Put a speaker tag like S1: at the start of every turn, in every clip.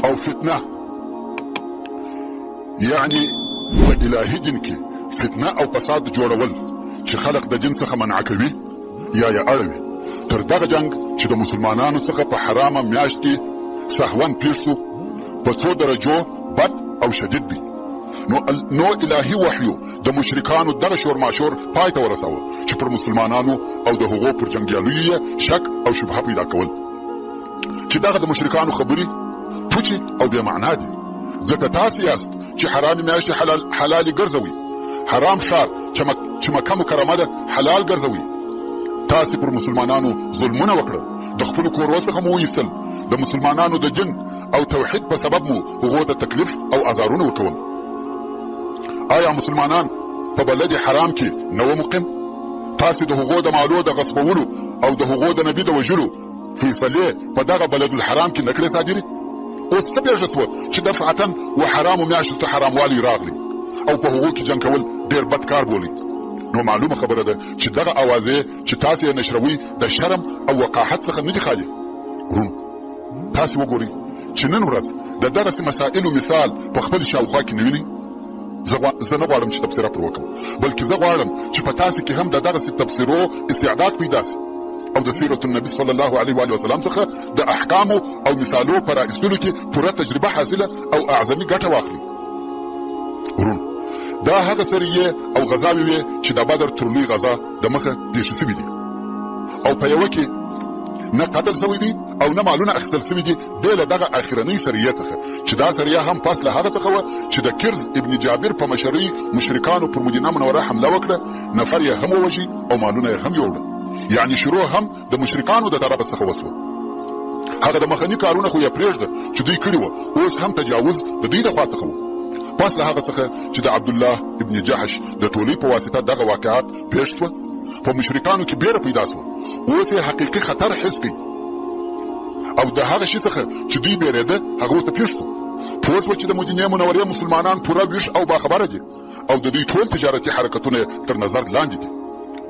S1: او فتنه یعنی په الهي دین کې فتنه او فساد جوړول چې خلق د جن څخه منع کوي یا یې اړوي تر دغه جنگ چې د مسلمانانو څخه په حرامه میاشت کې سهون پیښ شو په څو درجو بد او شدید دی. نو الهي وحیو د مشرکانو دغه شور ماشور پای ته ورساوه چې پر مسلمانانو او د هغو پر جنګیالیو شک او شبهه پیدا کول چې دغه د مشرکانو خبرې پوچې او بې معنا دي. ځکه تاسې یاست چې حرام میاشتې حلالې ګرځوي، حرام ښار چې مکه مکرمه ده حلال ګرځوي. تاسې پر مسلمانانو ظلمونه وکړه، د خپلو کورو څخه مو ویستل، د مسلمانانو د جن او توحید په سبب مو هغو ته تکلیف او ازارونه ورکول. آیا مسلمانان په بلد حرام کې نه و مقیم؟ تاسې د هغو د مالو د غصبولو او د هغو د نبي د وژلو فیصلې په دغه بلد الحرام کې نه کړې صادرې؟ اوس څه پېښه شوه چې دفعتا و حرامو میاشتو ته حراموالي راغلی او په هغو کې جنګ کول ډېر بد کار بولي؟ نو معلومه خبره ده چې دغه اوازې چې تاسې یې نشروي د شرم او وقاحت څخه نه دي خالي. ورونو تاسې وګورئ چې نن ورځ د دغسې مسائلو مثال په خپل شاوخوا کې نه وینئ. زه نه غواړم چې تبصره پر وکړم، بلکې زه غواړم چې په تاسې کې هم د دغسې تبصرو استعداد پیدا سي او د سیرت النبي صلی الله علیه و وسلم څخه د احکامو او مثالو په راایستلو کې پوره تجربه حاصله او اعظمي ګټه واخلي. ورونو دا هغه سریې او غزاوې وې چې د بدر تر لوی غزا د مخه پېښې سوي دي او په یوه کې نه قتل سوی دي او نه مالونه اخیستل سوي دي بې له دغه اخرنۍ سریې څخه چې دا سریه هم پس له هغه څخه وه چې د کرز ابن جابر په مشرۍ مشرکانو پر مدینه منوره حمله وکړه، نفر یې هم ووژي او مالونه یې هم یوړه. یعنی شروع هم د مشرکانو د طرفه څخه وسوه. هغه د مخني کارونه خو یې پرېږده چې دوی کړي وه، اوس هم تجاوز د دوی د خوا څخه وه. پس له هغه څخه چې د عبدالله ابن جحش د ټولۍ په واسطه دغه واقعات پېښ شوه، په مشرکانو کې بیره پیدا سوه. اوس یې حقیقي خطر حس کوي او د هغه شي څخه چې دوی بیرېده هغه ورته پېښ سو. پوه سوه چې د مدینې منورې مسلمانان پوره ویښ او باخبره دي او د دوی ټول تجارتي حرکتونه تر نظر لاندې دي.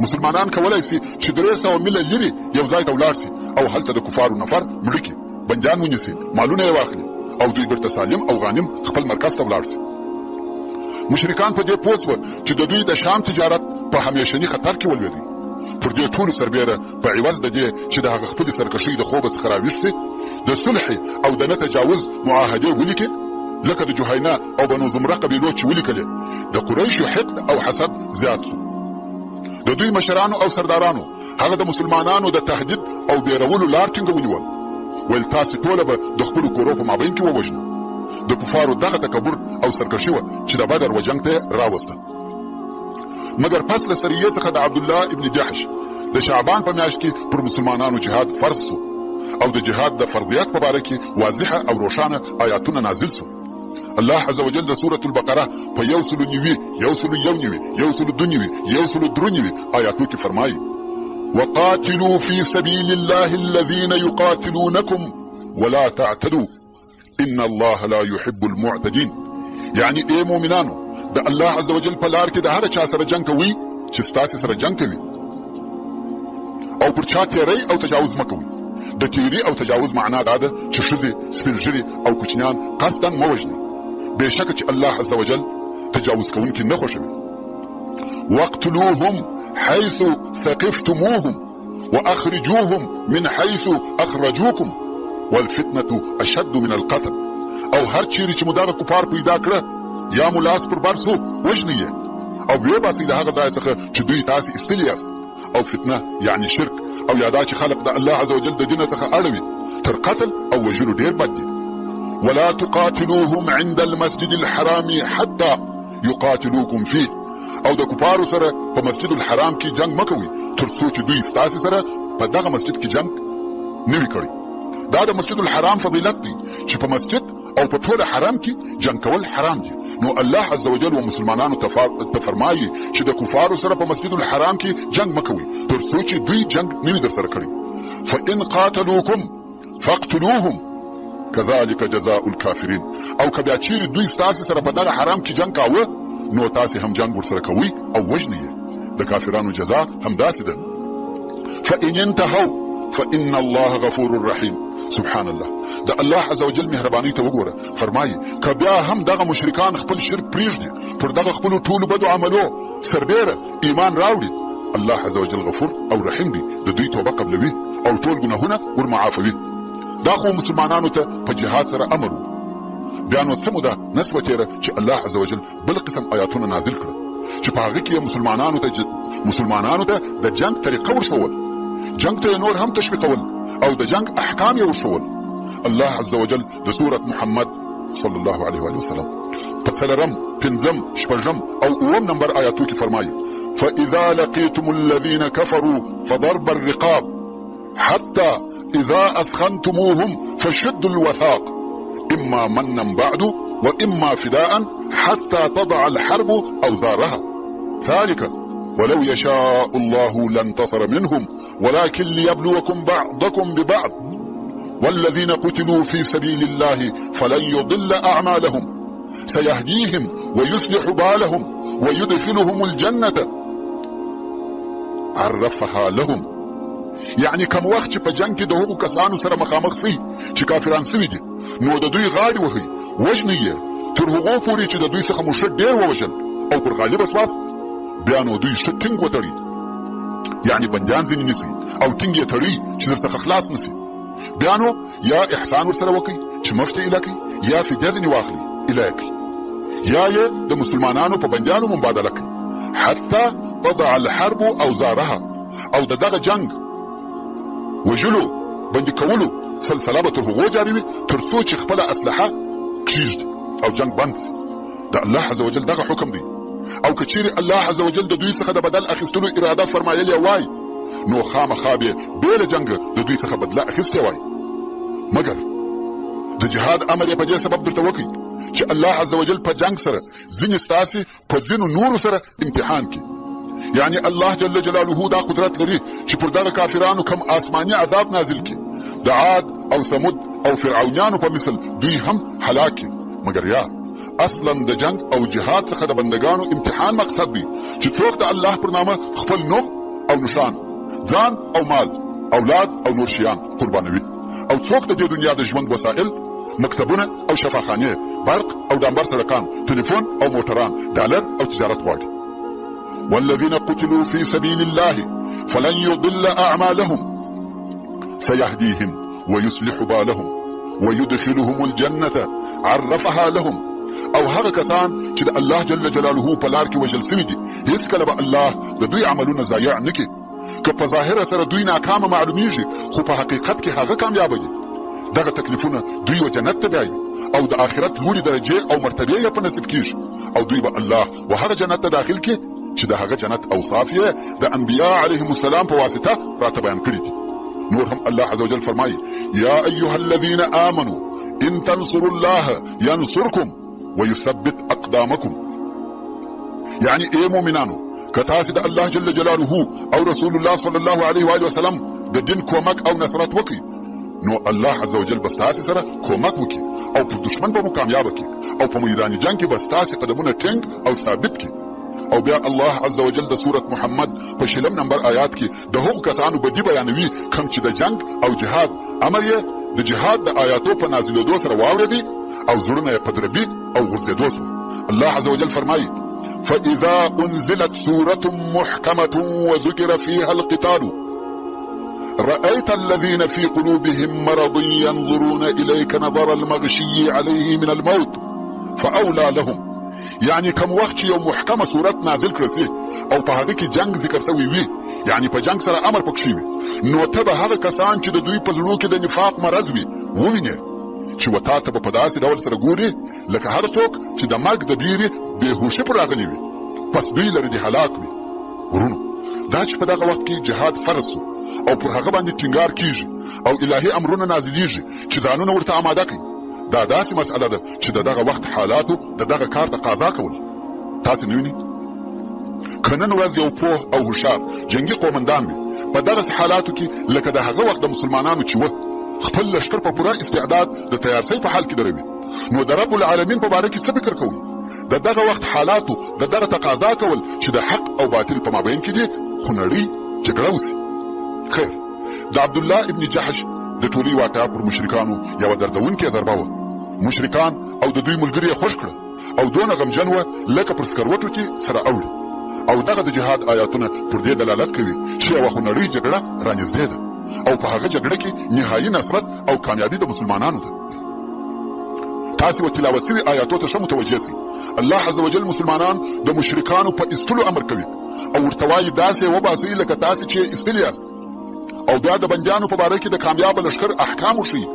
S1: مسلمانان کولای سي چې 300 میله لرې یو ځای ته ولاړ سي او هلته د کفارو نفر مړه کړي، بندیان ونیسي، مالونه یې واخلي او دوی بیرته سالم او غانم خپل مرکز ته ولاړ سي. مشرکان په دې پوه سوه چې د دوی د شام تجارت په همیشني خطر کې ولوېدی. پر دې ټولو سربیره په عوض د دې چې د هغه خپلې سرکشۍ د خوبه څخه راویښ سي، د صلح او د نه تجاوز معاهدې ولیکې، لکه د جهینا او بنو زمره قبیلو چې ولیکلې. د قریشو حقد او حسد زیات سو. د دوی مشرانو او سردارانو هغه د مسلمانانو د تهدید او بیرولو لار ټینګه ونیول. ویل تاسې ټوله به د خپلو کورو په مابین کې ووژنو. د کفارو دغه تکبر او سرکشي وه چې د بدر و جنګ ته راوسته. مګر پس له سریې څخه د عبدالله ابن جحش د شعبان په میاشت کې پر مسلمانانو جهاد فرض سو او د جهاد د فرضیت په باره کې واضحه او روښانه آیاتونه نازل سو. الله عز وجل د سورة البقره په 190 192 آیاتو کې فرمایي: وقاتلوا في سبيل الله الذين يقاتلونكم ولا تعتدوا ان الله لا يحب المعتدين. یعنی ای مؤمنانو د الله عز وجل په لار کې د هر چا سره جنګ کوي چې ستاسې سره جنګ کوي او پر چا تیری او تجاوز مه کوئ. د تیری او تجاوز معنا دا ده چې ښځې، سپین ږیري او کوچنیان قصدا مه وژنئ، بېشکه چې الله عز وجل تجاوز کوونکي نه خوښوي. واقتلوهم حيث ثقفتموهم واخرجوهم من حيث اخرجوكم والفتنه اشد من القتل. او هر چیرې چې مو دغه کفار پیدا کړه یا مو لاس پر بر سو وژنئ یې او ویې باسئ د هغه ځای څخه چې دوی تاسې ایستلي یاست. او فتنه یعنی شرک او یا دا چې خلق د الله عز وجل د دینه څخه اړوي تر قتل او وژلو ډېر بد دي. ولا تقاتلوهم عند المسجد الحرام حتى يقاتلوكم فيه. او د کفارو سره په مسجد الحرام کې جنگ مه کوئ تر څو چې دوی ستاسې سره په دغه مسجد کې جنگ نه وي کړی. دا د مسجد الحرام فضیلت دی چې په مسجد او په ټول حرام کې جنگ کول حرام دي. نو الله عز وجل و مسلمانانو ته فرمایي چې د کفارو سره په مسجد الحرام کې جنگ مه کوئ تر څو چې دوی جنگ نه وي در سره کړی. فإن قاتلوكم فاقتلوهم كذلك جزاء الكافرين. او که بیا چیرې دوی ستاسې سره په دغه حرام کې جنگ کاوه نو تاسې هم جنگ ورسره کوئ او وژنئ یې. د کافرانو جزا همداسې ده. فإن انتهوا فإن الله غفور رحیم. سبحان الله. د الله عزوجل مهرباني ته وګوره. فرمایي که بیا هم دغه مشرکان خپل شرک پریږدي، پر دغه خپلو ټولو بدو عملو سربیره ایمان راوړي، الله عزوجل غفور او رحیم دی، د دوی توبه قبلوي او ټول ګناهونه ورمعافوي. دا خو مسلمانانو ته په جهاد سره امر و. بیا نو څه موده نسوه تېره چې الله عزوجل بل قسم آیاتونه نازل کړه چې په هغه کې مسلمانانو ته د جنگ طریقه ورښول، جنگ ته نور هم تشویقول او د جنگ احکام یې ورښول. الله عزوجل د سورة محمد صلی الله علیه و وسلم په 4م، 5م، 6م او 9م نمبر آیاتو کې فرمایي فإذا لقيتم الذين كفروا فضرب الرقاب حتى إذا أثخنتموهم فشدوا الوثاق إما منا بعد وإما فداء حتى تضع الحرب أوزارها ذلك ولو يشاء الله لانتصر منهم ولكن ليبلوكم بعضكم ببعض والذين قتلوا في سبيل الله فلن يضل أعمالهم سيهديهم ويصلح بالهم ويدخلهم الجنة عرفها لهم. يعني كم وخت په جنگ کې د هغو کسانو سره مخامخ سي چې کافران سوي دي، نو د دوی غاړې وهي، وژني یې تر هغو پورې چې د دوی څخه مو ښه ډېر ووژل او پر غالبه سواست، بیا نو دوی ښه ټینګ وتړي، یعنی بندیان ځینې نیسي او ټینګ یې تړي چې درڅخه خلاص نسي. بیا نو یا احسان ورسره وکړي چې مفت یې ایله کړي، یا فدیه ځینې واخلي ایله یې کړي، یا یې د مسلمانانو په بندیانو مبادله کړي. حتی تضع الحرب اوزارها، او د دغه جنگ وژلو بندي کولو سلسله به تر هغو جاري وي تر څو چې خپله اسلحه کښېږدي او جنگ بند سي. د الله عزوجل دغه حکم دی. او که چیرې الله عزوجل د دوی څخه د بدل اخیستلو اراده فرمایلې وای، نو خامخا به بې له جنګ د دوی څخه بدله اخیستې وای. مګر د جهاد امر یې په دې سبب درته وکړي چې الله عزوجل په جنگ سره ځینې ستاسې په ځینو نورو سره امتحان کړي. یعنی الله جل جلاله دا قدرت لري چې پر دغه کافرانو کم آسماني عذاب نازل کړي، د عاد او ثمود او فرعونیانو په مثل دوی هم هلاک کړي. مګر یا اصلا د جنگ او جهاد څخه د بندگانو امتحان مقصد دی چې څوک د الله پر نامه خپل نوم او نشان، ځان او مال، اولاد او نور شیان قربانوي، او څوک د دې دنیا د ژوند وسایل، مکتبونه او شفاخانې، برق او ډامبر سړکان، تلیفون او موټران، ډالر او تجارت غواړي. والذين قتلوا في سبيل الله فلن يضل أعمالهم سيهديهم ويصلح بالهم ويدخلهم الجنة عرفها لهم. او هغه کسان چې د الله جل جلاله په لار کې وژل سوي دي، هیڅکله به الله د دوی عملونه ضایع نه کړي. که په ظاهره سره دوی ناکامه معلومیږي، خو په حقیقت کې هغه کامیابه دي. دغه تکلیفونه دوی و جنت ته بیایي او د آخرت لوړې درجې او مرتبې یې په نصیب کیږي، او دوی به الله و هغه جنت ته داخل کړي چې د هغه جنت اوصاف یې د انبیاء علیهم السلام په واسطه راته بیان کړي دي. نور هم الله عزوجل فرمایي یا ایها الذین آمنوا ان تنصروا الله ينصركم ويثبت اقدامكم. یعنی ای مؤمنانو، که تاسو د الله جل جلاله او رسول الله صلی الله علیه و آله وسلم د دین کومک او نصرت وکړي، نو الله عزوجل به ستاسو سره کومک وکړي او پر دشمن به مو کامیاب کړي او په میدان جنگ کې به ستاسو قدمونه ټینګ او ثابت کړي. او بیا الله عزوجل د سورة محمد په 6 نمبر آیات کې د هغو کسانو بدی بیانوي کوم چې د جنگ او جهاد امر یې د جهاد د آیاتو په نازلېدو سره واورېدي او زړونه یې په دربي او غورځېدو سو. الله عزوجل فرمایي فإذا أنزلت سورة محكمة وذكر فيها القتال رأيت الذين في قلوبهم مرض ينظرون إليك نظر المغشي عليه من الموت فأولى لهم. یعنی کم وخت چې یو محکمه صورت نازل کړه سي او په هغه کې جنگ ذکر شوی وي، یعنی په جنگ سره امر پکې وي، نو ته به هغه کسان چې د دوی په زړونو کې د نفاق مرض وي ووینې چې وتا ته به په داسې ډول سره ګوري لکه هر څوک چې د مرګ د بیرې بېهوشي پر راغلی وي، پس دوی لري د هلاک وي. ورونو، دا چې په دغه وخت کې جهاد فرض سو او پر هغه باندې ټینګار کیږي او الهي امرونه نازلیږي چې ځانونه ورته آماده کړي، دا داسې مسئله ده چې د دغه وخت حالاتو د دغه کار تقاضا کول. تاسو نه وینئ که نن ورځ یو پوه او هوښیار جنګي قومندان وي په دغسې حالاتو کې لکه د هغه وخت د مسلمانانو چې وه، خپل لښکر په پوره استعداد د تیارسۍ په حال کې دروي، نو د رب العالمین په باره کې څه فکر کوئ؟ د دغه وخت حالاتو د دغه تقاضا کول چې د حق او باطل په مابین کې دي خو نړۍ جګړه وسي. خیر، د عبدالله ابن جحش د ټولي واقعه پر مشرکانو یوه دردونکې ضربه وه. مشرکان او د دوی ملګري یې خوش کړه او دونه غمجن وه لکه پر سکروټو چې سره اوړي. او دغه د جهاد آیاتونه پر دې دلالت کوي چې یوه خونړۍ جګړه رانږدې ده او په هغه جګړه کې نهایي نصرت او کامیابي د مسلمانانو ده. تاسې و تلاوت سوي آیاتو ته ښه متوجه سئ. الله عز وجل مسلمانان د مشرکانو په ایستلو امر کوي او ورته وایي داسې وباسئ لکه تاسې چې ایستلي یاست، او بیا د بندیانو په باره کې د کامیابه لښکر احکام وښیي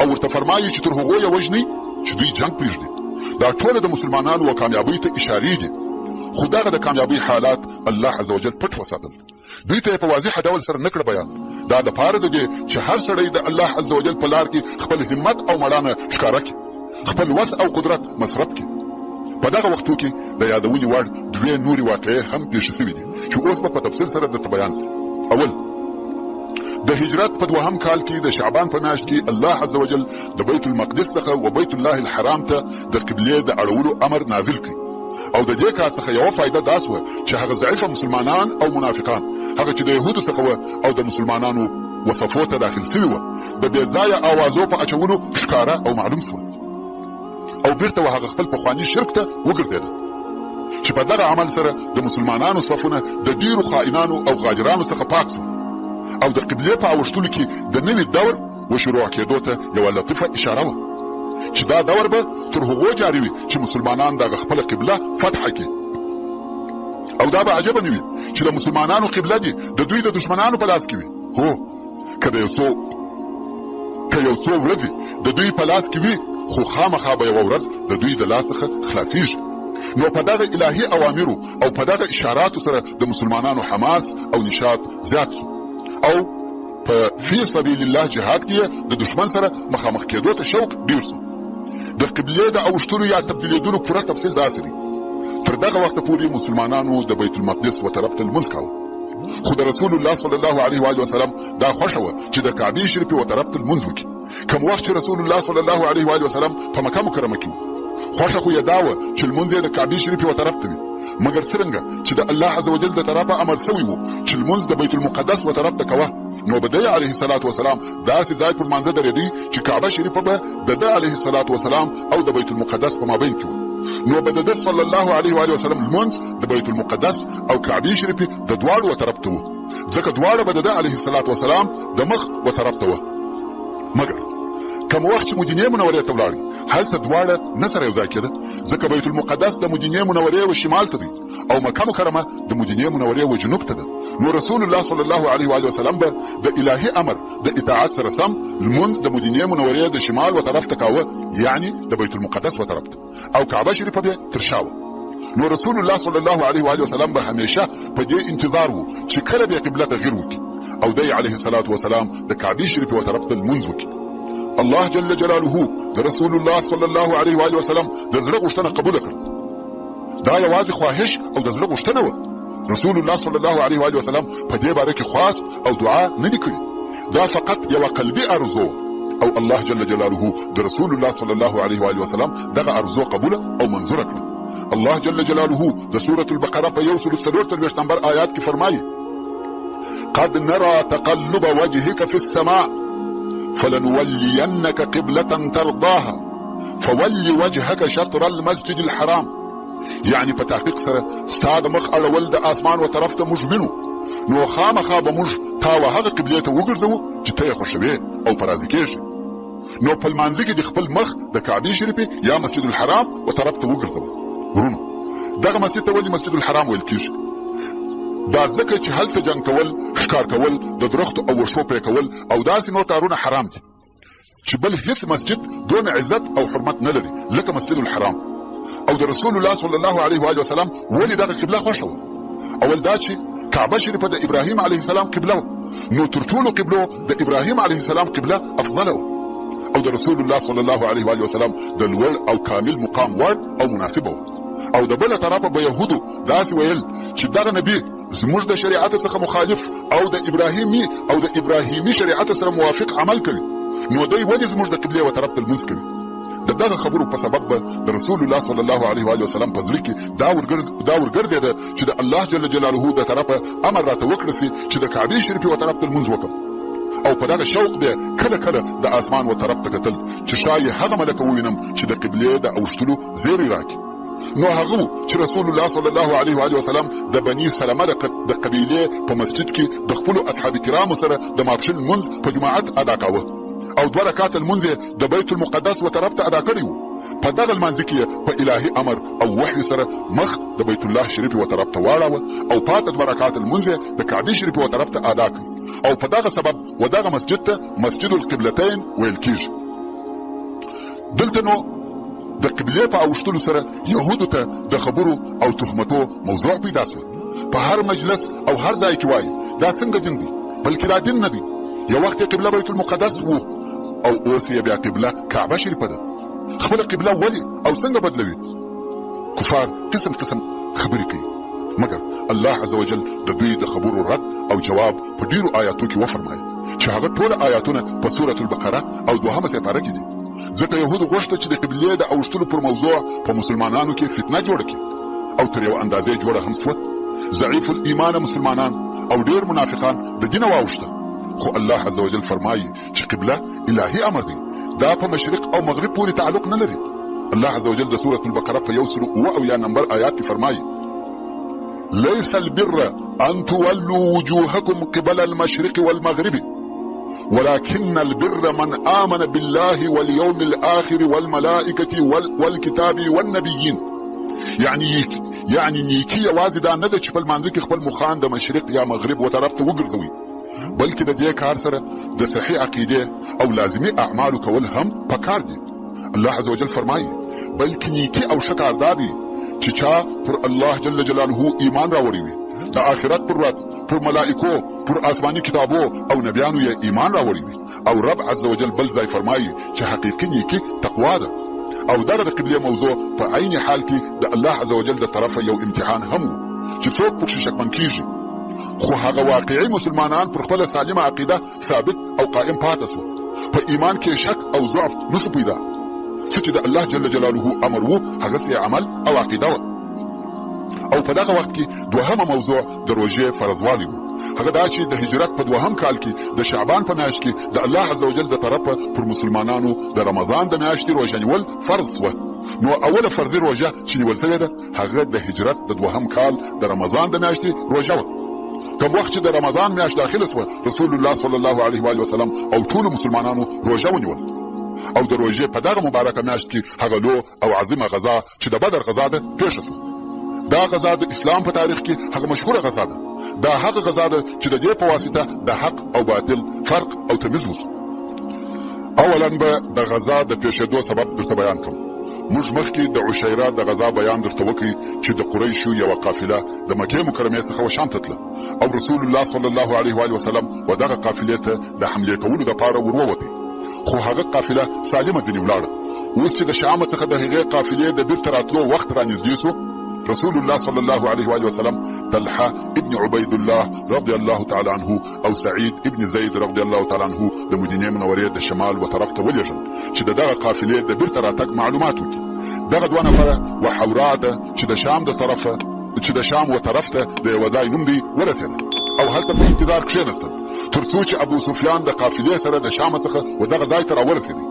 S1: او ورته فرمایي چې تر هغو یې وژنئ چې دوی جنګ پرېږدي. دا ټوله د مسلمانانو و کامیابۍ ته اشارې دي، خو دغه د کامیابۍ حالات الله عز وجل پټ وساتل. دوی ته یې په واضح ډول سره نه کړه بیان. دا دپاره د دې چې هر سړی د الله عز وجل په لار کې خپل همت او مړانه ښکاره کړي، خپل وس او قدرت مصرف کړي. په دغه وختو کې د یادونې وړ دوې نورې واقعې هم پېښې سوي دي چې اوس به په تفصیل سره درته بیان سي. اول، د هجرت په 2 کال کې د شعبان په میاشت کې الله عز وجل د بیت المقدس څخه و بیت الله الحرام ته د قبلې د اړولو امر نازل کړي. او د دې کار څخه یوه فایده دا سوه چې هغه ضعیفه مسلمانان او منافقان، هغه چې د یهودو څخه وه او د مسلمانانو وصفو ته داخل سوي وه، د بې ځایه اوازو په اچولو ښکاره او معلوم سوه او بیرته هغه خپل پخواني شرک ته وګرځېده چې په دغه عمل سره د مسلمانانو صفونه د ډیرو خائنانو او غاجرانو څخه پاک سوه او د قبلې په اوښتلو کې د نوي دور و شروع کېدو ته یوه لطیفه اشاره وه چې دا دور به تر هغو جاري وي چې مسلمانان دغه خپله قبله فتحه کړي. او دا به عجبه نه وي چې د مسلمانانو قبله دي د دوی د دشمنانو په لاس کې وي. هو، که یو څو ورځې د دوی په لاس کې وي، خو خامخا به یوه ورځ د دوی د لاس څخه خلاصیږي. نو په دغه الهي اوامرو او په دغه اشاراتو سره د مسلمانانو حماس او نشاط زیات سو او په فی سبیل الله جهاد کې د دشمن سره مخامخ کېدو ته شوق ډیر سو. د قبلې د اوښتلو یا تبدیلېدلو پوره تفصیل داسې دی. تر دغه وخته پورې مسلمانانو د بیت المقدس و طرف ته لمونځ کاوه، خو د رسول الله صلی الله علیه و وسلم دا خوښه وه چې د کعبې شریفې و طرف ته لمونځ وکړي. کوم وخت چې رسول الله صلی الله علیه و وسلم په مکه مکرمه کې و، خوښه خو یې دا وه چې لمونځ یې د کعبې شریفې و طرف ته وي، مګر څرنګه چې د الله عز وجل د طرفه امر سوی و چې لمونځ د بیت المقدس و طرف ته کوه، نو به دی علیه الصلاة والسلام داسې ځای پر مانځه درېدی چې کعبه شریفه به د ده علیه الصلاة والسلام او د بیت المقدس په مابین کې و. نو به د ده صلی الله علیه و وسلم لمونځ د بیت المقدس او کعبې شریفې د دواړو و طرف ته و، ځکه دواړه به د ده علیه الصلاة والسلام د مخ و طرف ته وه. مګر کوم وخت چې مدینې منورې ته ولاړې، هلته دواړه نه سره یو ځای کېده، ځکه بیت المقدس د مدینې منورې و شمال ته دی او مکه مکرمه د مدینې منورې و جنوب ته ده. نو رسول الله صلی الله علیه و وسلم به د الهي امر د اطاعت سره سم لمونځ د مدینې منورې د شمال و طرف ته کاوه، یعنی د بیت المقدس و طرف ته، او کعبه شریفه به تر شا وه. نو رسول الله صلی الله علیه و وسلم به همیشه په دې انتظار و چې کله به قبله تغییر وکړي او دی علیه الصلاة والسلام د کعبې شریفې و طرف ته لمونځ وکړي. الله جل جلاله د رسول الله صلی الله علیه و وسلم د زړه غوښتنه قبوله کړه. دا یوازې خواهش او د زړه غوښتنه وه. رسول الله صلی الله علیه و وسلم په دې باره کې خواست او دعا نه دي کړې، دا فقط یوه قلبي ارزو او الله جل جلاله د رسول الله صلی الله علیه و وسلم دغه ارزو قبوله او منظوره کړه. الله جل جلاله د سورة البقره په 143 نمبر آیات کې فرمایي: قد نرى تقلب وجهك في السماء فلنولينك قبلة ترضاها فول وجهك شطر المسجد الحرام. یعنی په تحقیق سره ستا د مخ اړول د اسمان و طرف ته موږ وینو، نو خامخا به موږ تا و هغه قبلې ته وګرځوو چې ته یې خوښوې او په راضي کېږې. نو په لمانځه کې د خپل مخ د کعبې شریفې یا مسجد الحرام و طرف ته وګرځوه. ورونو، دغه مسجد ته ولې مسجد الحرام ویل کېږي؟ دا ځکه چې هلته جنګ کول، ښکار کول، د درختو او وښو پرې کول او داسې نور کارونه حرام دي چې بل هیڅ مسجد دون عزت او حرمت نه لري لکه مسجد الحرام. او د رسول الله صلی الله علیه و وسلم ولې دغه قبله خوښه وه؟ اول دا چې کعبه شریفه د ابراهیم علیه السلام قبله وه، نو تر ټولو قبلو د ابراهیم علیه السلام قبله افضله وه، او د رسول الله صلی الله علیه و وسلم د لوړ او کامل مقام وړ او مناسبه وه. او د بله طرفه به یهودو داسې ویل چې دغه نبي زموږ د شریعت څخه مخالف او د ابراهیمي شریعت سره موافق عمل کوي، نو دی ولې زموږ د قبلې و طرف ته لمونځ کوي؟ د دغه خبرو په سبب به د رسول الله صلی الله علیه و وسلم په زړه کې دا ورګرځېده چې د الله جل جلاله د طرفه امر راته وکړه سي چې د کعبې شریفې و طرف ته لمونځ وکړم. او په دغه شوق به کله کله د اسمان و طرف ته کتل چې شاید هغه ملک ووینم چې د قبلې د اوښتلو زیری راکړي. نو هغه چې رسول الله صلی الله علیه و آله وسلم د بني سلمه د قبیلې په مسجد کې د خپل اصحاب کرامو سره د ماپښین لمونځ په جماعت ادا کاوه او 2 رکعات لمونځ د بیت المقدس و طرف ته ادا کړی و. په دغه لمانځه کې په الهي امر او وحي سره مخ د بیت الله شریف و طرف ته واړاوه او پاته 2 رکعات لمونځ د کعبه شریف و طرف ته ادا کړ او په دغه سبب و دغه مسجد ته مسجد القبلتين ویل کیږي. دلته نو د قبلې په اوښتلو سره يهودو ته د خبرو او تهمتو موضوع پیدا شو. په هر مجلس او هر ځای کې وایي دا څنګه دین دی، بلکې دا دین نه دی. یو وخت قبله بیت المقدس وو او اوس یې بیا قبله کعبه شریفه ده. خپل قبله ولې او څنګه بدلوي؟ کفار قسم قسم خبرې کوي، مګر الله عزوجل د دوی د خبرو رد او جواب په ډیرو آیاتو کې وفرمایي چې هغه ټول آیاتونه په سوره البقره او 2 سپاره کې دي. ځکه يهود غوښته چې د قبلې د اوښتلو پر موضوع په مسلمانانو کې فتنه جوړه کړي او تر یو اندازې جوړه هم شوه. ضعیف الایمان مسلمانان او ډیر منافقان د دین واوښته، خو الله عزوجل فرمایي چې قبله الهي امر دی، دا په مشرق او مغرب پورې تعلق نه لري. الله عزوجل د سوره البقره په 1 نمبر آیات کې فرمایي ليس البر ان تولوا وجوهكم قبل المشرق والمغرب ولكن البر من آمن بالله واليوم الآخر والملائكة والكتاب والنبيين. يعني نیکی یوازې دا نه ده چې په لمانځه کې خپل مخان د مشرق یا مغرب و طرف ته وګرځوي، بلکې د دې کار سره د صحیح عقیده او لازمي اعمالو کول هم پکار دي. الله عزوجل فرمایي بلکې نیکی او شکر دا دي چې چا پر الله جل جلاله ایمان راوړي وي، د آخرت پر ورځ، پر ملائکو، پر آسماني کتابو او نبیانو یې ایمان راوړي وي. او رب عزوجل بل ځای فرمایي چې حقیقي نیکی تقوا ده. او دغه د قبلې موضوع په عین حال کې د الله عزوجل د طرفه یو امتحان هم و چې څوک پکې شکمن کیږي، خو هغه واقعي مسلمانان پر خپل سالمه عقیده ثابت او قائم پاتې شو. په ایمان کې شک او ضعف نشو پیدا. چې د الله جل جلاله امر وو هغه سي عمل او عقیده و. او په دغه وخت کې 2 موضوع د روژې فرضوالي وو. هغه دا چې د هجرت په 2 کال کې د شعبان په میاشت کې د الله عزوجل د طرفه پر مسلمانانو د رمضان د میاشتې روژه نیول فرض و. نو اوله فرضي روژه چې نیول شوې ده هغه د هجرت د 2 کال د رمضان د میاشتې روژه و. کوم وخت چې د رمضان میاشت داخله شوه رسول الله صلی الله علیه و آله وسلم او ټول مسلمانانو روژه ونیول. او د روژې په دغه مبارکه میاشت کې هغه لو او عظیمه غزا چې د بدر غزا ده پیښه شوه. دا غزا د اسلام په تاریخ کې هغه مشهوره غزا ده. دا هغه غزا ده چې د دې په واسطه د حق او باطل فرق او تمیز وشو. اولا به د غزا د پیښېدو سبب درته بیان کوم. موږ مخکې د عشیره د غزا بیان درته وکړي چې د قریشو یوه قافله د مکې مکرمې څخه شام ته تله او رسول الله صلی الله علیه و آله وسلم و دغه قافلې ته د حملې کولو دپاره ورووتی، خو هغه قافله سالمه ځینې ولاړه. اوس چې د شام څخه د هغې قافلې د بیرته راتلو وخت رانږدې سو، رسول الله صلی الله علیه و آله وسلم طلحه ابن عبید الله رضی الله تعالی عنه او سعید ابن زید رضی الله تعالی عنه د مدینې منورې د شمال و طرف ته ولېږل چې دغه قافلې د بیرته راتګ معلومات وکړي. دغه 2 نفره و حورا ده چې د شام د طرفه چې د شام و طرف ته د یو ځای نوم دی ورسېده او هلته په انتظار کښېنستل تر څو چې ابو سفیان د قافلې سره د شام څخه و دغه ځای ته راورسېدی.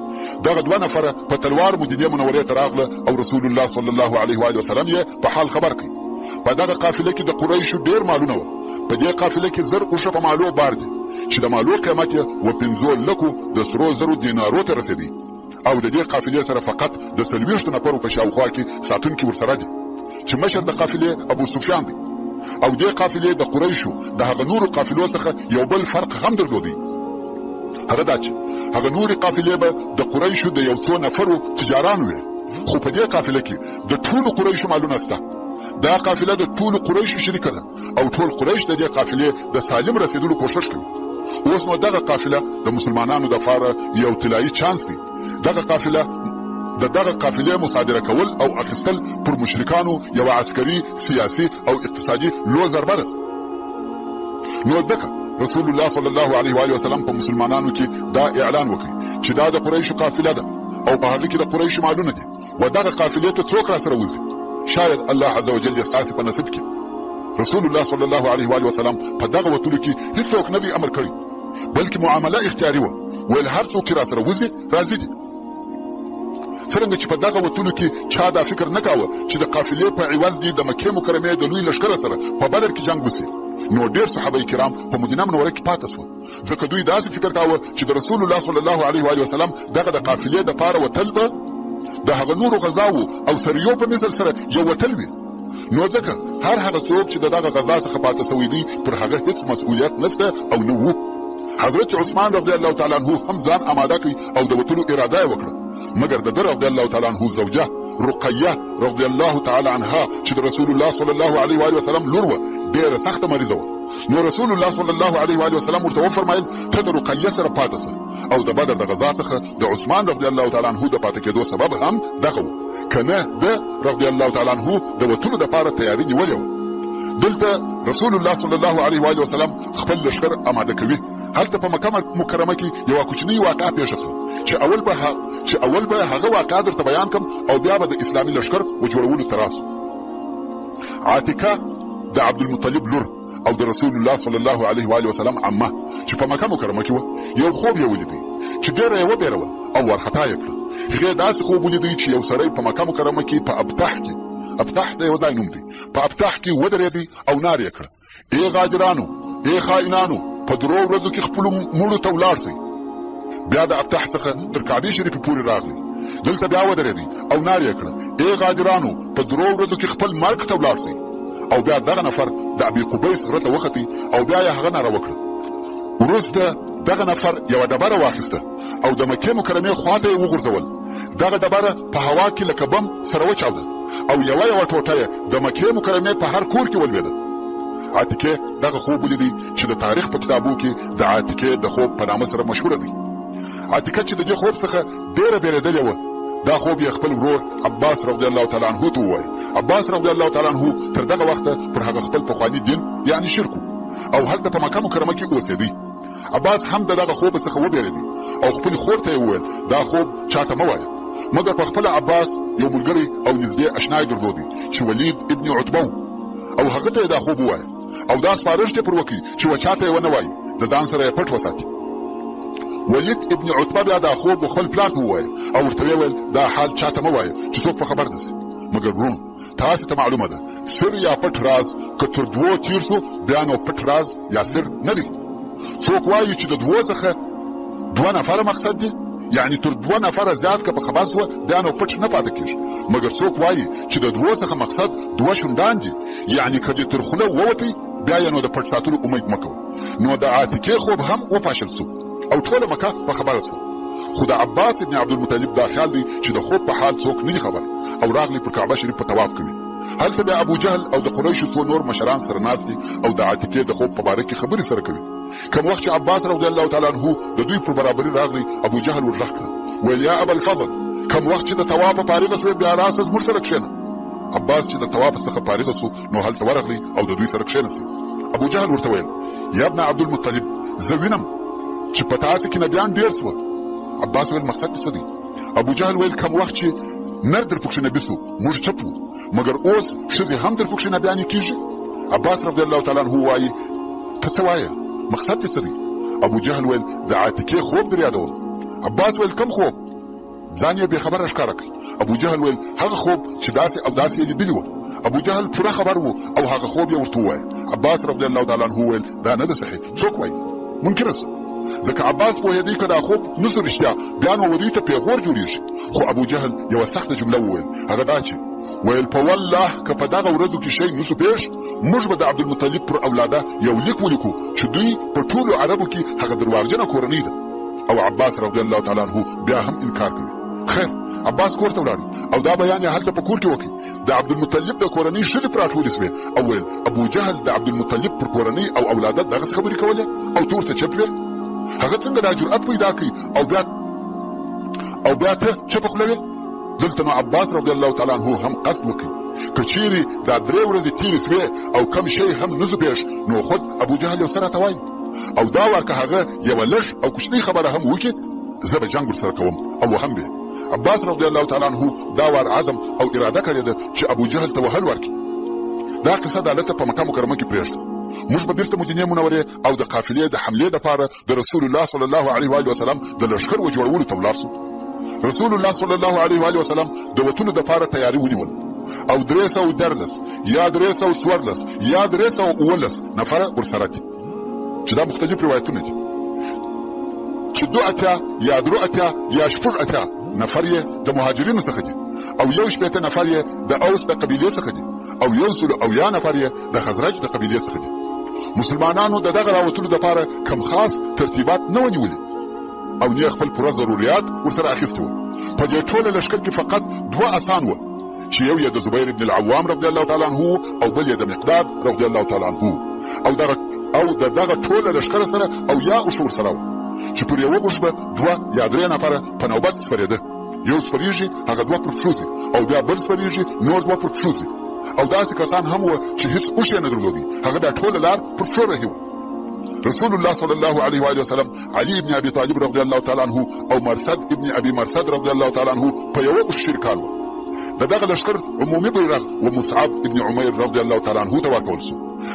S1: دغه 2 نفره په تلوار مدینې منورې ته راغله او رسول الله صلی الله علیه و آله وسلم یې په حال خبر کړي. په دغه قافله کې د قریشو ډیر مالونه و. په دې قافله کې زر اوښه په مالو بار دي چې د مالو قیمت یې و 15 لکو د سرو زرو دینارو ته رسېدی. او د دې قافلې سره فقط د 40 نفرو په شاوخوا کې ساتونکي ورسره دي چې مشر د قافلې ابو سفیان دی. او دې قافلې د قریشو د هغه نورو قافلو څخه یو بل فرق هم درلودی. هغه دا چې هغه نورې قافلې به د قریشو د یو څو نفرو تجارانو وي، خو په دې قافله کې د ټولو قریشو مالونه شته. دا قافله د ټولو قریشو شریکه ده او ټول قریش د دې قافلې د سالم رسیدلو کوشش کوي. اوس نو دغه قافله د مسلمانانو د لپاره یو طلایي چانس دی. دغه قافلې مصادره کول او اخیستل پر مشرکانو یو عسکري، سیاسي او اقتصادي لو ضربه ده. نو ځکه رسول الله صلی الله علیه و آله وسلم په مسلمانانو کې دا اعلان وکړي چې دا د قریشو قافله ده او په هغه کې د قریشو مالونه دي و دغه قافلې ته څوک را سره وځي شاید الله عزوجل یې ستاسې په نصیب کې. رسول الله صلی الله علیه و آله وسلم په دغه وتلو کې هیڅوک نه دی امر کړی بلکې معامله اختیاري وه. ویل هر څوک چې راسره وځي راضي دي. څرنګه چې په دغه وتلو کې چا دا فکر نه کاوه چې د قافلې په عوض دي د مکې مکرمې د لوی لښکر سره په بدر کې جنگ وسي، نو ډېر صحابه کرام په مدینه منوره کې پاتې شول، ځکه دوی داسې فکر کاوه چې د رسول الله صلی الله علیه و آله وسلم دغه د قافلې د پاره وتل به د هغه نورو غزاو او سریو په مثل سره یو وتل وي. نو ځکه هر هغه څوک چې دغه غزا څخه پاتې شوی دی پر هغه هیڅ مسؤلیت نشته او نه وو. حضرت عثمان رضی الله تعالی عنہ هم ځان آماده کړ او د وتلو اراده وکړه، مګر د در رضی الله تعالی عنہ زوجه رقیه رضی الله تعالی عنها چې د رسول الله صلی الله علیه و آله وسلم لور و، ډېره سخته مریضه وه. نو رسول الله صلی الله علیه و آله وسلم ورته وفرمایل ته د رقیه سره پاتې شه، او د بدر د غزا څخه د عثمان رضی الله تعالی عنہ د پاتې کېدو سبب هم دغه و، کنه د رضی الله تعالی عنہ د وتلو دپاره تیاری نیولې وه. دلته رسول الله صلی الله علیه و آله وسلم خپل لښکر آماده کوي. هلته په مکه مکرمه کې یوه کوچنۍ واقعه پیښه شوه چې اول به هغه واقعه درته بیان کړم او بیا به د اسلامي لښکر وجوړولو ته راسو. عاتکه د عبدالمطلب لور او د رسول الله صلی الله علیه و آله وسلم عمه چې په مکه مکرمه کې وه، یو خوب یې ولیدی چې ډېره یې وبېروه او وارخطا یې کړه. هغې داسې خوب ولیدی چې یو سړی په مکه مکرمه کې په ابتح د یو ځای نوم دی، په ابتح کې ودرېدی او نار یې کړه: ای غادرانو، ای خائنانو، په درو ورځو کې خپلو مړو ته ولاړ شئ. بیا د ابتح څخه تر کعبې شریفې پورې راغلی، دلته بیا ودرېدی او نار یې کړه: ای غادرانو، په درو ورځو کې خپل مرګ ته ولاړ شئ. او بیا دغه نفر د ابي قبیس غره ته وختي او بیا یې هغه ناره وکړه. وروسته دغه نفر یوه ډبره واخیسته او د مکې مکرمې خواته یې وغورځول. دغه ډبره په هوا کې لکه بم سره وچاوده او یوه ټوټه یې د مکې مکرمې په هر کور کې ولوېده. عاتکې دغه خوب ولیدی چې د تاریخ په کتابو کې د عاتکې د خوب په نامه سره مشهوره دی. عاتکه چې د دې خوب څخه ډېره بېرېدلې وه، دا خوب یې خپل ورور عباس رضی الله تعالی عنه ته ووایه. عباس رضی الله تعالی عنه تر دغه وخته پر هغه خپل پخواني دین یعنی شرک او هلته په مکه مکرمه کې اوسېدی. عباس هم د دغه خوب څخه وبېرېدی او خپل خور ته یې وویل دا خوب چاته مه وایه. مګر په خپله عباس یو ملګری او نږدې اشنا یې درلودی چې ولید ابن عتبه او هغه ته یې دا خوب ووایه او دا سپارښت یې پر وکړي چې چاته یې ونه وایي، د ځان سره یې پټ وساتي. ولید ابن عتبه بیا دا خوب خپل پلار ته ووایه او ورته یې ویل دا حال چاته مه وایه چې څوک په خبر نه شي. مګر ورونو تاسې ته معلومه ده سر یا پټ راز که تر دوو تیر سو بیا نو پټ راز یا سر نه دی. څوک وایي چې د دوو څخه دوه نفره مقصد دی، یعنی تر دوه نفره زیات که په خبر سوه بیا نو پټ نه پاتې کېږي. مګر څوک وایي چې د دوو څخه مقصد دوه شوندان دي، یعنی که دې تر خوله ووتی بیا یې نو د پټ ساتلو امید مه کوه. نو د عاتکې خوب هم وپاشل سو او ټوله مکه په خبره سوه. خو د عباس ابن عبدالمطلب دا خیال دی چې د خوب په حال څوک نه دي خبر او راغلی پر کعبه شریف په طواف کوي. هلته بیا ابو جهل او د قریشو څو نور مشران سره ناست دي او د عاتکې د خوب په باره کې خبرې سره کوي. کوم وخت چې عباس رضی الله تعالی عنه د دوی پر برابري راغلی، ابو جهل ور غږ کړه: ویل یا ابا الفضل، کوم وخت چې د طواف فارغ سوې بیا راسه زموږ سره کښېنه. عباس چې د طواف څخه فارغ سو نو هلته ورغلی او د دوی سره کښېنستی. ابو جهل ورته ویل: یا ابن عبدالمطلب، زه وینم چې په تاسې کې نبیان ډېر سوه. عباس ویل: مقصد دې څه دی؟ ابو جهل ویل: کوم وخت چې نر در پکښې نبي سو موږ چپ وو، مګر اوس ښځې هم در پکښې نبیانې کېږي. عباس رضی الله تعالی عنه وایي: ته څه وایه؟ مقصد دې څه دی؟ ابو جهل ویل: د عاتکې خوب در یادوم. عباس ویل: کم خوب؟ ځان یې بې خبره ښکاره کړ. ابو جهل ویل: هغه خوب چې داسې او داسې یې لیدلي وه. ابو جهل پوره خبر و او هغه خوب یې ورته ووایه. عباس رضی الله تعالی عنه ویل: دا نه ده صحیح، څوک وایي؟ منکره سو، ځکه عباس پوهېدی که دا خوب نسو رښتیا بیا نو ودوی ته پیغور جوړېږي. خو ابو جهل یوه سخته جمله وویل، هغه دا چې ویل: په والله که په دغه ورځو کې شی نسو پېښ، موږ به د عبدالمطلب پر اولاده یو لیک ولیکو چې دوی په ټولو عربو کې هغه درواغجنه کورنۍ ده. او عباس رضی الله تعالی عنه بیا هم انکار کوي. خیر، عباس کور ته ولاړ او دا بیان یې هلته په کور کې وکړي. د عبدالمطلب د کورنۍ ښځې پر راټولې سوې او ویل: ابو جهل د عبدالمطلب پر کورنۍ او اولاده دغسې خبرې کولې او ته ورته چپ وې؟ هغه څنګه دا جرأت پیدا کوي او بیا ته چپه خوله وې؟ دلته نو عباس رضی الله تعالی عنه هم قصد وکړي که چیرې دا 3 ورځې تېرې سوې او کم شی هم نه سو پېښ نو خود ابو جهل یو څه راته وایي او دا وه که هغه یوه لږ او کوچنۍ خبره هم وکړي زه به جنګ ورسره کوم او وهم به. عباس رضی الله تعالی عنه دا وار عزم او اراده کړې ده چې ابو جهل ته وهل ورکړي. دا قصه د هلته په مکه مکرمه کې پرېږده. موږ به بیرته مدینې منورې او د قافلې د حملې دپاره د رسول الله صلی الله علیه و وسلم د لښکر وجوړولو ته ولاړ سو. رسول الله صلی الله علیه و وسلم د وتلو دپاره تیاری ونیول او 314 یا 314 یا 319 نفره ورسره دي، چې دا مختلف روایتونه دي، چې 2 یا 3 یا 4 نفر یې د مهاجرینو څخه دي او 1 نفر یې د اوس د قبیلې څخه دي او 100 نفر یې د خزرج د قبیلې څخه دي. مسلمانانو د دغه راوتلو دپاره کم خاص ترتیبات نه ونیولي او نه خپل پوره ضروريات ورسره اخیستي وو. په دې ټوله لښکر کې فقط 2 اسان وو، چې یو یې د زبیر بن العوام رضی الله تعالی عنه او بل یې د مقداد رضی الله تعالی عنه او دغه ټوله لښکر سره او یا اوښ ورسره وو، چې پر یوه اوښ به 2 یا 3 نفره په نوبت سپرېده. یو سپریږي هغه 2 پر پښو ځي او بیا بل سپریږي نور 2 پر پښو ځي او داسې کسان هم وو چې هیڅ اوښ یې نه درلودي، هغه دا ټوله لار پر پښو رهي وو. رسول الله صلی الله علیه و وسلم علي بن ابي طالب رضی الله تعالی عنه او مرثد ابن ابي مرثد رضی الله تعالی عنه په یوه اوښ شریکان وو. دغه لښکر عمومي بیرغ و مصعب ابن عمیر رضی الله تعالی عنه ته ورکول سو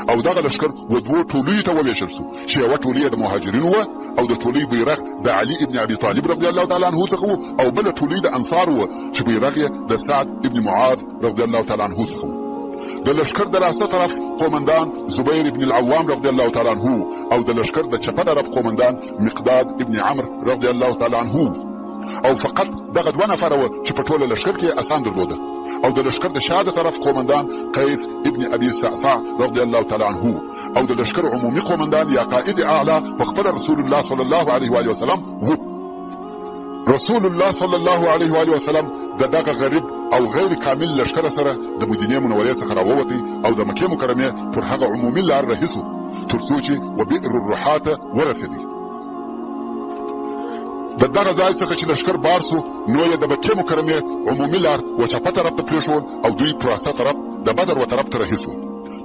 S1: او دغه لښکر و 2 ټولیو ته وویشل سو، چې یوه ټولۍ د مهاجرینو وه او د ټولۍ بیرغ د علي ابن ابي طالب رضی الله تعالی عنه څخه وو او بله ټولۍ د انصار وه چې بیرغ یې د سعد ابن معاذ رضی الله تعالی عنه څخه وو. د لښکر د راسته طرف قومندان زبیر ابن العوام رضی الله تعالی عنه او د لښکر د چپه طرف قومندان مقداد ابن عمرو رضی الله تعالی عنه او فقط دغه 2 نفره وو چې په ټوله لښکر کې اسان درلوده او د لښکر د شاته طرف قومندان قیس ابن ابي صعصع رضی الله تعالی عنه او د لښکر عمومي قومندان یا قائد اعلی وخبر رسول الله صلی الله علیه و وسلم وو. رسول الله صلی الله علیه و وسلم دغه غریب او غیر کامل لښکر سره د مدینې منورې څخه راووتی او د مکې مکرمې پر هغه عمومي لار رهي سو تر څو چې وبئر الرحاة ته ورسېدی. دغه ځای څخه چې لښکر بار سو نو یې د مکې مکرمې عمومي لار و چپه طرف ته پرېښول او دوی پر راسته طرف د بدر و طرف ته رهي سول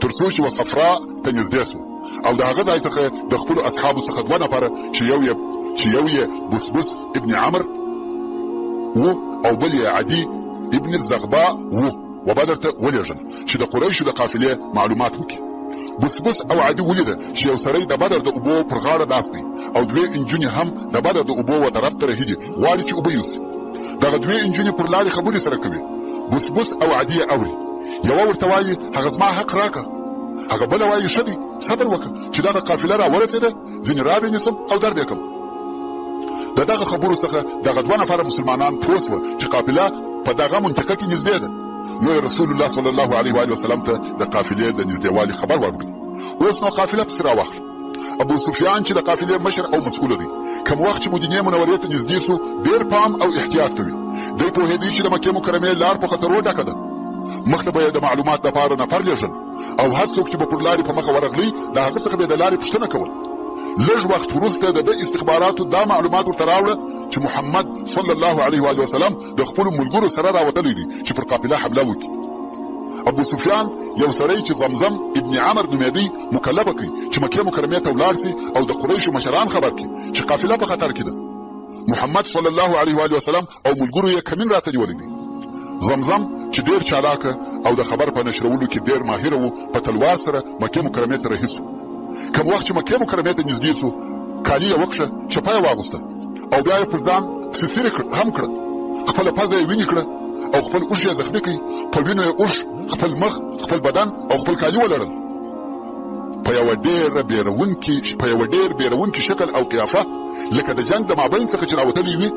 S1: تر څو چې وصفرا ته نږدې سو او د هغه ځای څخه د خپلو اصحابو څخه 2 نفره چې یو یې بسبس ابن عمرو وو او بل یې عدي ابن الزغباء وو و بدر ته ولېږل چې د قریشو د قافلې معلومات وکړي. بسبس او عدي ولیده چې یو سړی د بدر د اوبو پر غاړه ناست دی او 2 انجونې هم د بدر د اوبو و طرف ته رهي دي، غواړي چې اوبه یوسي. دغه 2 انجونې پر لارې خبرې سره کوي. بسبس او عدي یې اوري، یوه ورته وایي هغه زما حق راکه، هغه بله وایي ښه دی صبر وکړه چې دغه قافله را ورسېده ځینې را بېنیسم او در بې کړم. د دغه خبرو څخه دغه 2 نفره مسلمانان پوه سوه چې قافله په دغه منطقه کې نږدې ده. نو رسول الله صلی الله علیه و وسلم ته د قافلې د نږدېوالي خبر ورکړ. اوس نو قافله پسې راواخله. ابو سفیان چې د قافلې مشر او مسؤل دی، کوم وخت چې مدینې منورې ته نږدې سو ډېر پام او احتیاط کوي. دی پوهېدی چې د مکې مکرمې لار په خطرو ډکه ده. مخته به یې د معلومات دپاره نفر لېږل او هر څوک چې به پر لارې په مخه ورغلی د هغه څخه به یې د لارې پوښتنه کول. لږ وخت وروسته د استخباراتو دا معلومات ورته راوړه چې محمد صلی الله علیه و وسلم د خپلو ملګرو سره راوتلی دی چې پر قافله حمله وکړي. ابو سفیان یو سړی چې زمزم ابن عمر نومېدی مکلفه کوي چې مکې مکرمې ته ولاړ سي او د قریشو مشران خبر کړي چې قافله په خطر کې ده. محمد صلی الله علیه و وسلم او ملګرو یې کمین راته نیولی دی. زمزم چې ډېر چالاکه او د خبر په نشرولو کې ډېر ماهره و په تلوار سره مکې مکرمې ته رهي سو. کوم وخت چې مکې مکرمې ته نږدې سو کالي یې وکښه، چپه یې واغوسته او بیا یې پر ځان سیسیرې هم کړه، خپله پزه یې وینې کړه او خپل اوښ یې زخمي کړي، په وینو یې اوښ، خپل مخ، خپل بدن او خپل کالي ولړل. په یوه ډېر بیرونکي شکل او قیافه لکه د جنګ د مابین څخه چې راوتلی وي،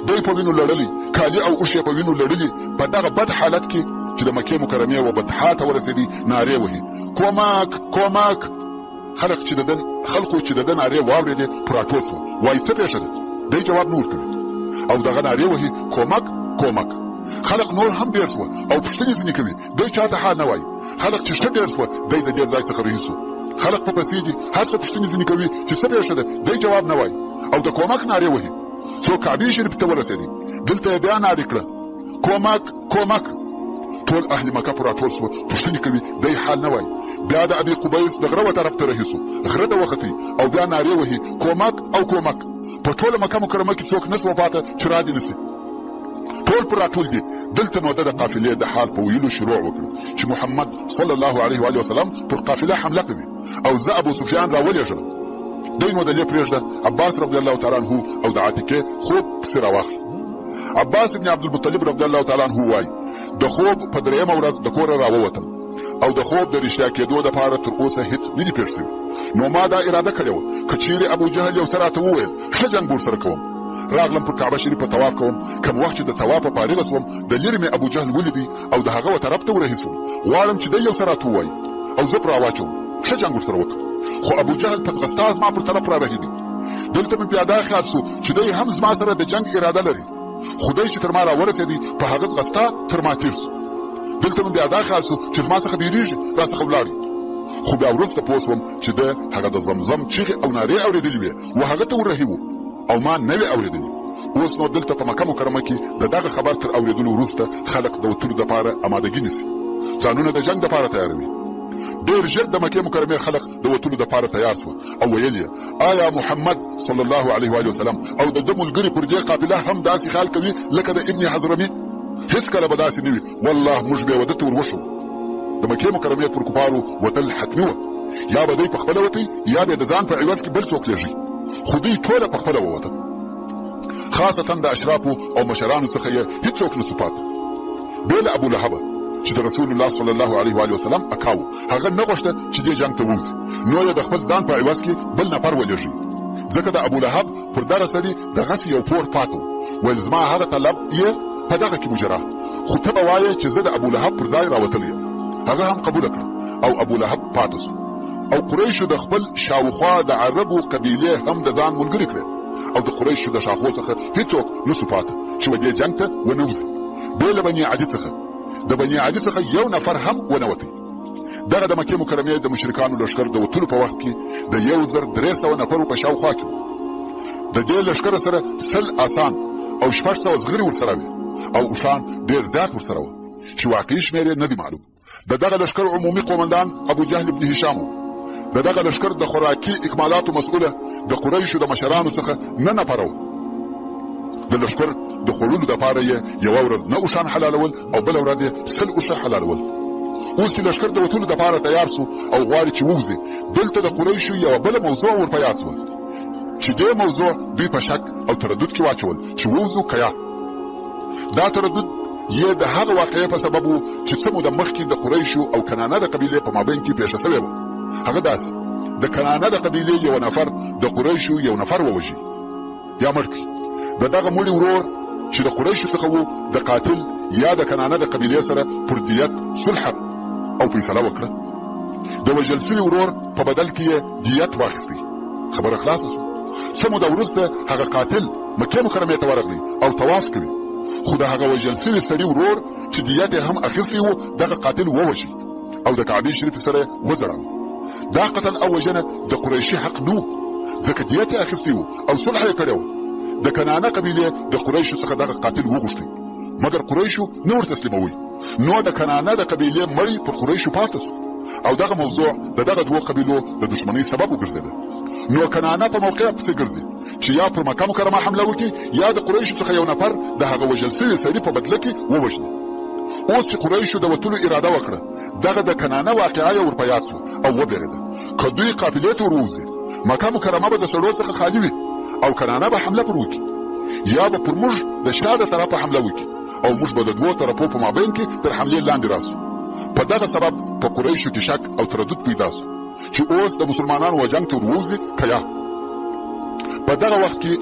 S1: دی په وینو لړلی، کالي او اوښ یې په وینو لړلي. په دغه بد حالت کې چې د مکې مکرمې و بطحا ته ورسېدي نارې وهي کومک کومک. خلقو چې د ده نارې واورېدې پر راټول سوه، وایي څه پېښه ده؟ دی جواب نه ورکوي او دغه نارې وهي کومک کومک. خلق نور هم ډېر سوه او پوښتنې ځینې کوي، دی چاته حال نه وایي. خلق چې ښه ډېر سوه دی د دې ځای څخه رهي سو. خلق په پسې دي، هر څه پوښتنې ځینې کوي چې څه پېښه ده، دی جواب نه وایي او د کومک نارې وهي. څو کعبې شریف ته ورسېدی، دلته یې بیا نارې کړه کومک کومک. ټول اهل مکه پر راټول سوه، پوښتنې کوي، دی حال نه وایي. بیا د ابي قبیس د غره و طرف ته رهي سو، غره ته وختي او بیا نارې وهي کومک او کومک. په ټوله مکه مکرمه کې څوک نسوه پاته چې را دې نسي، ټول پر راټول دي. دلته نو د قافلې د حال په ویلو شروع وکړه چې محمد صلی الله علیه و وسلم پر قافله حمله کوي او زه ابو سفیان راولېږم. دی نو د دې پرېږده عباس رضی الله تعالی عنه او د عاتکې خوب پسې راواخله. عباس ابن عبدالمطلب رضی الله تعالی عنه وایي د خوب په درېیمه ورځ د کوره راووتم او د خوب د رښتیا کېدو دپاره تر اوسه هېڅ نه دي پېښ شوي. نو ما دا اراده کړې وه که چیرې ابو جهل یو څه راته وویل ښه جنګ به ورسره کوم. راغلم پر کعبه شریفه طواف کوم. کوم وخت چې د طوافه فارغه سوم د لرې مې ابو جهل ولیدی او د هغه طرف ته ورهي سوم. غواړم چې دی یو څه راته ووایي او زه پرې راواچوم ښه جنګ ورسره وکړم. خو ابو جهل په ځغستا زما پر طرف رارهیدي. دلته مې بیا دا خیال سو چې دی هم زما سره د جنګ اراده لري. خو دی چې تر ما راورسېدی په هغه ځغستا تر ما تېر سو. دلته مې بیا دا خیال سو چې زما څخه بیریږي راڅخه ولاړي. خو بیا وروسته پوه سوم چې ده هغه د زمزم چیغې او نارې اورېدلې وې و هغه ته ورهي و او ما نه وې اورېدلې. اوس نو دلته په مکه مکرمه کې د دغه خبر تر اورېدلو وروسته خلک د وتلو دپاره امادګي نیسي، ځانونه د جنګ دپاره تیاروي. ډېر ژر د مکې مکرمې خلک د وتلو دپاره تیار سوه او ویل یې آیا محمد صلی الله علیه و وسلم او د ده ملګري پر دې قافله هم داسې خیال کوي لکه د ابن حضرمي؟ هېڅکله به داسې نه وي، والله موږ بیا واده ته ور وشو. د مکې مکرمې پر کفارو وتل حتمي وه، یا به دوی پخپله وتی یا به د ځان په عوض کې بل څوک لېږي. خو دوی ټوله پخپله ووتل. خاصتا د اشرافو او مشرانو څخه یې هېڅوک نه سو پاته بې له ابو لهبه چې د رسول الله صلی الله علیه و وسلم اکا و. هغه نه غوښته چې دې جنګ ته ووځي، نو یې د خپل ځان په عوض کې بل نفر ولېږي. ځکه د ابو لهب پر دغه سړي دغسې یو پور پاته و. ویل زما هغه طلب یې په دغه کې مجره، خو ته به وایې چې زه د ابو لهب پر ځای راوتلی یم. هغه هم قبوله کړه او ابو لهب پاته سو. او قریشو د خپل شاوخوا د عربو قبیلې هم د ځان ملګري کړې او د قریشو د شاخو څخه هېڅوک نه سو پاته چې و دې جنګ ته ونه وځي بې له بني عدي څخه. د بني عدي څخه یو نفر هم ونه وتی. دغه د مکې مکرمې د مشرکانو لښکر د وتلو په وخت کې د 1300 نفرو په شاوخوا کې د دې لښکر سره 100 آسان او 600 زغري ورسره وي او اوښان ډېر زیات ورسره وه چې واقعي شمېر یې نه دی معلوم. د دغه لښکر عمومي قومندان ابو جهل ابن هشام و. د دغه لښکر د خوراکي اکمالاتو مسؤله د قریشو د مشرانو څخه نه نفره وه. د لښکر د خوړلو دپاره یې یوه ورځ نه اوښان حلالول او بله ورځ یې 100 اوښه حلالول. اوس چې لښکر د وتلو دپاره تیار سو او غواړي چې ووځي، دلته د قریشو یوه بله موضوع ور په یاد سوه چې دې موضوع دوی په شک او تردد کې واچول چې ووځو که یا. دا تردد یې د هغه واقعې په سبب و چې څه موده مخکې د قریشو او کنانه د قبیلې په مابین کې پېښه سوې وه. هغه داسې د کنانه د قبیلې یو نفر د قریشو یو نفر ووژي یا مړ کړي. د دغه مړي ورور چې د قریشو څخه و د قاتل یا د کنانه د قبیلې سره پر دیت صلح او فیصله وکړه. د وژل سوي ورور په بدل کې یې دیت واخیستی. خبره خلاصه سوه. څه موده وروسته هغه قاتل مکې مکرمې ته ورغلی او طواف کوي، خو د هغه وژل سوي سړي ورور چې دیت یې هم اخیستی و دغه قاتل ووژي او د کعبې شریفې سره وځړاوه. دا قتل او وژنه د قریشي حق نه و، ځکه دیت یې اخیستی و او صلح یې کړی و. د کنانه قبیلې د قریشو څخه دغه قاتل وغوښتی، مګر قریشو نه ور تسلیموي. نو د کنانه د قبیلې مړی پر قریشو پاته سو او دغه موضوع د دغه دوه قبیلو د دشمنۍ سبب وګرځېده. نو کنانه په موقع پسې ګرځي چې یا پر مکه مکرمه حمله وکړي یا د قریشو څخه یو نفر د هغه وژل سوي سړي په بدله کې ووژني. اوس چې قریشو د وتلو اراده وکړه، دغه د کنانه واقعه یې ور په یاد سوه او وبېرېده. که دوی قافلې ته وروځي، مکه مکرمه به د سړو څخه خالي وي او کنانه به حمله پر وکړي، یا به پر موږ د شا د طرفه حمله وکړي او موږ به د دوو طرفو په مابین کې تر حملې لاندې راسو. په دغه سبب په قریشو کې شک او تردد پیدا سو چې اوس د مسلمانانو و جنګ ته وروځي که یا. په دغه وخت کې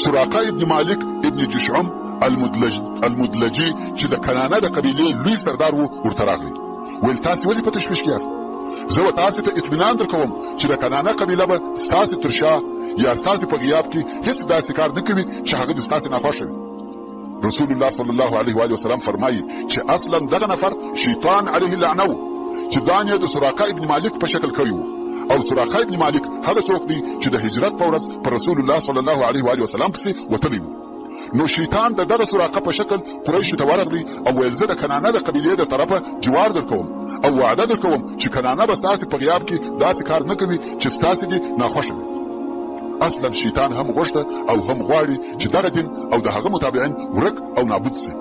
S1: سراقه ابن مالک ابن جشعم المدلجي چې د کنانه د قبیلې لوی سردار و ورته راغلی. ویل تاسې ولې په تشویش کې یاست؟ زه به تاسې ته اطمینان درکوم چې د کنانه قبیله به ستاسې تر شا یا ستاسې په غیاب کې هیڅ داسې کار نه کوي چې هغه د ستاسې ناخوښه وي. رسول الله صلی الله علیه و وسلم فرمایي چې اصلا دغه نفر شیطان علیه لعنه و چې ځان یې د سراقه ابن مالک په شکل کړی و. او سراقه ابن مالک هغه څوک دی چې د هجرت په ورځ پر رسول الله صلی الله علیه و وسلم پسې وتلی و. نو شیطان د دغه سراقه په شکل قریشو ته ورغلی او ویل زه د کنانه د قبیلې د طرفه جوار درکوم او وعده درکوم چې کنانه به ستاسې په غیاب کې داسې کار نه کوي چې ستاسې دې ناخوښه وي. اصلا شیطان هم غوښته او هم غواړي چې دغه دین او د هغه متابعین ورک او نابود سي.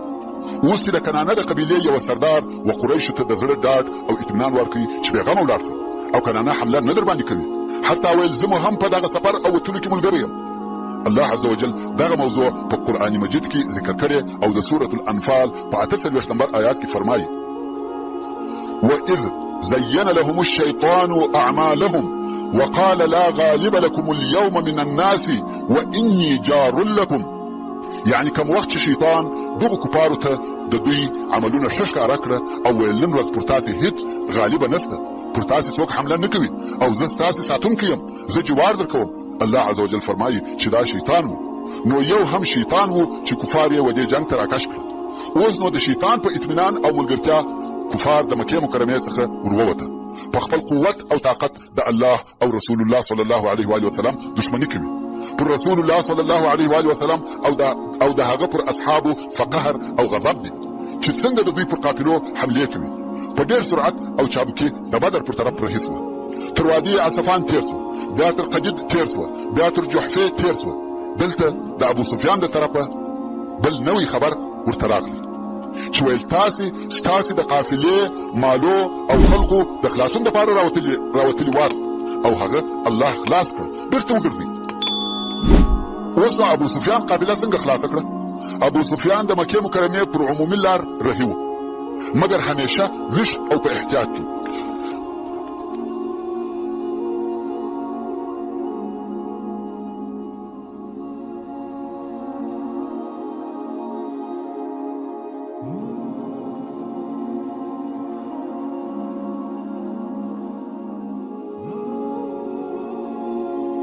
S1: اوس چې د کنانه د قبیلې یو سردار و قریشو ته د زړه ډاډ او اطمینان ورکوي چې بېغمه ولاړ سي او کنانه حمله نه در باندې کوي. حتی ویل زه مو هم په دغه سفر او وتلو کې ملګری یم. الله عز وجل دغه موضوع په قرآن مجید کې ذکر کړي او د سورة الانفال په 48 نمبر آیات کې فرمایي: وَإِذْ زَيَّنَ لَهُمُ الشَّيْطَانُ أَعْمَالَهُمْ وقال لا غالب لكم اليوم من الناس وإني جار لكم. يعني کوم وخت چې شیطان دغه کفارو ته د دوی عملونه ښکاره کړه او ویل نن ورځ پر تاسې هیڅ غالبه نشته، پر تاسې څوک حمله نه کوي او زه ستاسې ساتونکی یم، زه جوار در کوم. الله عز وجل فرمایي چې دا شیطان و. نو یو هم شیطان و چې کفار یې و دې جنګ ته راکش کړل. اوس نو د شیطان په اطمینان او ملګرتیا کفار د مکې مکرمې څخه ورووته. په خپل قوت او طاقت د الله او رسول الله صلی الله علیه و آله وسلم دشمنی کوي. پر رسول الله صلی الله علیه و آله وسلم او د هغه پر اصحابو فقهر او غضب دي چې څنګه د دوی پر قافلو حمله کوي. په ډېر سرعت او چابکي د بدر پر طرف رهي سوه. تر وادي عصفان تیر سوه، بیا تر قدید تیر سوه، بیا تر جحفې تیر سوه. دلته د ابو سفیان د طرفه بل نوی خبر ورته راغلی چې ویل ستاسې د قافلې مالو او خلقو د خلاصون دپاره راوتلي واست او هغه الله خلاص کړه، بیرته وګرځئ. اوس نو ابو سفیان قافله څنګه خلاصه کړه؟ ابو سفیان د مکې مکرمې پر عمومي لار رهي و، مګر همیشه ویښ او په احتیاط کې.